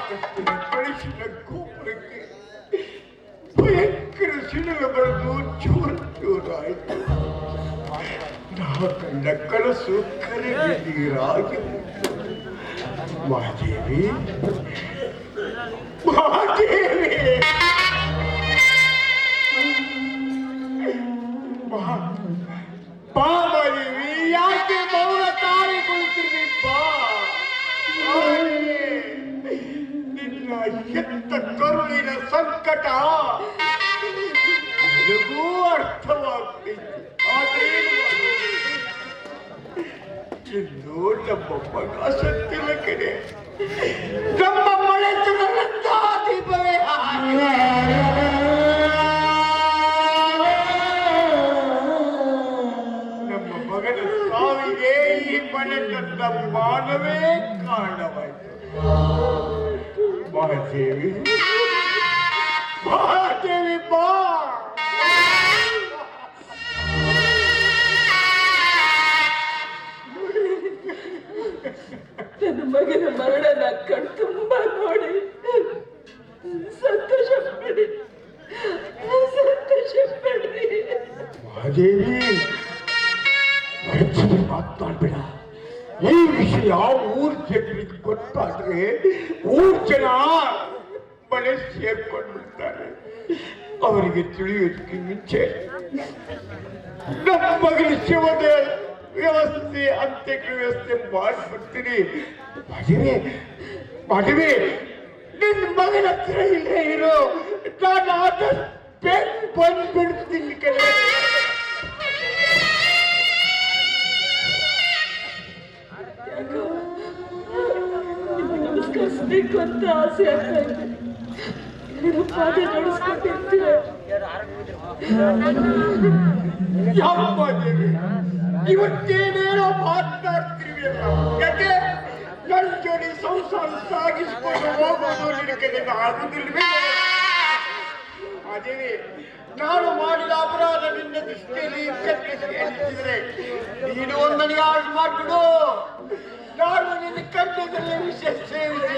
ಸಂಕಷ್ಟದ ಕಳಿಸಿದ ಗೋಪುರಕ್ಕೆ ಭಯಂಕರ ಸಿಡಿಲು ಬರೆದು ಚೂರು ಚೂರಾಯಿತು. ನಾ ಕಂಡ ಕನಸು ಕರಗಿ ನೀರಾಗಿ ಮಾದೇವಿ ಮಾದೇವಿ ಬಾ ಮಾದೇವಿ, ಯಾಕೆ ಮೌನ ತಾಳಿಕೊಳ್ತೀವಿ? ಬಾ, ನಿನ್ನ ಎತ್ತ ಕರುಳಿನ ಸಂಕಟ ನನಗೂ ಅರ್ಥವಾಗ್ತಿತ್ತು. ಇನ್ನು ನಮ್ಮ ಮಗ ಸತ್ತಿಲ್ಲ ಕಡೆ, ನಮ್ಮ ಮಳೆತನದಂತ ದೀಪವೇ ನಮ್ಮ ಮಗನ ಸಾವಿಗೆ ಈ ಮನೆತನದ ಮಾನವೇ ಕಾರಣವಾಯಿತು. ಮಹಾದೇವಿ ಮಹಾದೇವಿ ಬಾ. ನನ್ನ ಮಗನ ಮರಣ ಕಣ್ ತುಂಬಾ ನೋಡಿ ಸಂತೋಷ ಪಡಿ. ಮಹಾದೇವಿ ಮಾತಾಡ್ಬೇಡ. ಈ ವಿಷಯ ಊರ್ ಜನರಿಗೆ ಗೊತ್ತಾದ್ರೆ ಊರ್ ಜನ ಮನೆ ಸೇರ್ಕೊಂಡು ಬಿಡ್ತಾರೆ. ಅವರಿಗೆ ತಿಳಿಯೋದಕ್ಕೆ ಮುಂಚೆ ನಮ್ಮ ಮಗನ ಶಿವದ ವ್ಯವಸ್ಥೆ, ಅಂತ್ಯಕ್ರಿಯೆ ವ್ಯವಸ್ಥೆ ಮಾಡಿಬಿಡ್ತೀನಿ. ಮಾದೇವಿ ಮಾದೇವಿ, ನಿನ್ನ ಮಗನ ಹತ್ರ ಇಲ್ಲೇ ಇರೋ, ನಾನು ಆದಷ್ಟು ಬೇಗ ಬಂದ್ಬಿಡ್ತೀನಿ ಕಡೆ. ನಮಸ್ಕರಿಸ್ಬೇಕು ಅಂತ ಆಸೆ ಆಗ್ತಾ ಇದೆ. ನೀನು ಪಾದ ನಡೆಸ್ಕೊಟ್ಟಿರ್ತೀರ. ಇವತ್ತೇನೇನೋ ಮಾತನಾಡ್ತೀವಿ. ಯಾಕೆ ನನ್ನ ಜೋಡಿ ಸಂಸಾರ ಸಾಗಿಸ್ಕೊಂಡು ಹೋಗೋದು ನಿನಗೆ ಆಗುದಿಲ್ವೇ? ಅದೇವಿ, ನಾನು ಮಾಡಿದ ಅಪರಾಧ ನಿನ್ನ ದೃಷ್ಟಿಯಲ್ಲಿ ಎನ್ನಿಸಿದ್ರೆ ನೀನು ಒಂದು ನನಗೆ ಆರ್ಡರ್ ಮಾಡಿಬಿಡು. ನಾನು ನಿನ್ನ ಕಣ್ಣದಲ್ಲಿ ವಿಷ ಸೇರಿಸಿ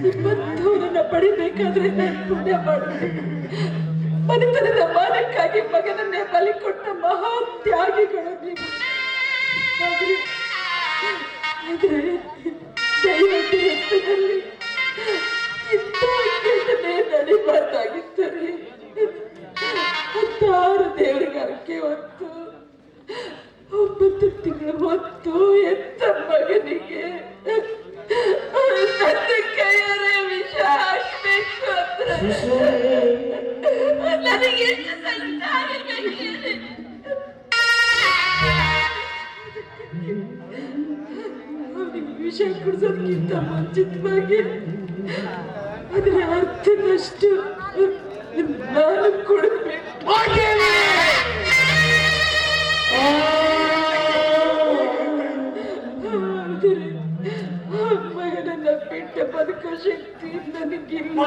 ನಿಮ್ಮಂಥವರನ್ನ ಪಡಿಬೇಕಾದ್ರೆ ನಾನು ಪುಣ್ಯ ಮಾಡಬೇಕು. ಮನೆತನದ ಮಾನಕ್ಕಾಗಿ ಮಗನನ್ನೇ ಬಲಿ ಕೊಟ್ಟ ಮಹಾ ತ್ಯಾಗಿಗಳು ನೀವು. ಆದರೆ ದೈವದ ರಕ್ತದಲ್ಲಿ ಇಂಥ ಘಟನೆ ನಡಿಬಾರ್ದಾಗಿದ್ದರೆ 16 ದೇವರಿಗಾರಕ್ಕೆ ಹೊತ್ತು 9 ತಿಂಗಳ ಹೊತ್ತು ಎತ್ತ ಮಗನಿಗೆ ನನ್ನ ಕೈಯರೇ ವಿಷ ಹಾಕಬೇಕು ಅಂದ್ರೆ ನನಗೆ ಎಷ್ಟು ಸಂಕಟ ಆಗಿರ್ಬೇಕು. ವಿಷ ಕುಡಿಸೋದಕ್ಕಿಂತ ಮುಂಚಿತವಾಗಿ ಅದರ ಅರ್ಥದಷ್ಟು ನಾನು ಕೊಡಬೇಕು. ಆದರೆ ಮಗನನ್ನ ಬಿಟ್ಟ ಬದುಕೋ ಶಕ್ತಿ ನನಗಿಲ್ಲ.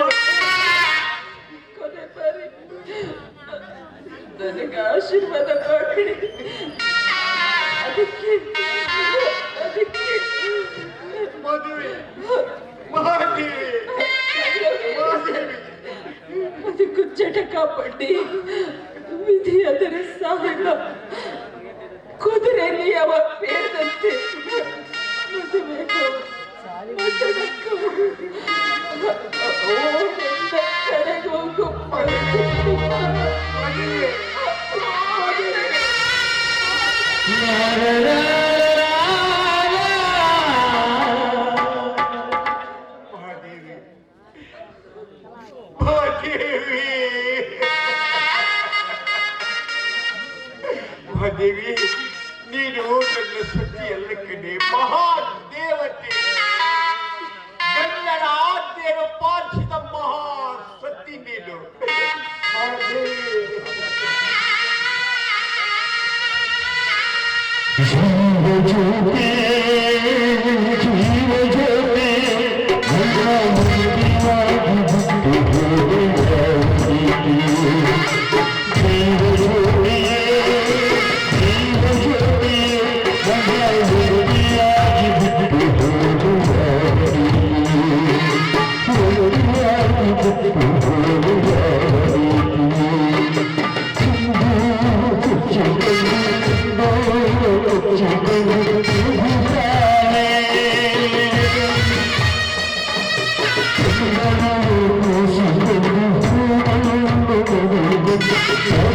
ಕೊನೆ ಬಾರಿ ನನಗೆ ಆಶೀರ್ವಾದ ಮಾಡಿ. ಅದಕ್ಕೆ ಅದಕ್ಕೂ ಚಟಕ ಪಡ್ಡಿ ವಿಧಿ ಅದರ ಸಾಹೇಬ ಕುದುರೆಯಲ್ಲಿ ಯಾವ ಪೇದಂತೆ ಕಡೆಗೆ ಹೋಗು. ಮಹಾದೇವಿ, ನೀನು ನನ್ನ ಸತಿ ಎಲ್ಲ ಕಡೆ ಮಹಾದೇವತೆ, ಗಂಡನ ಆದ್ಯರು ಪಾಲಿಸಿದ ಮಹಾ ಸತಿ ನೀನು. ಠಠಠಠ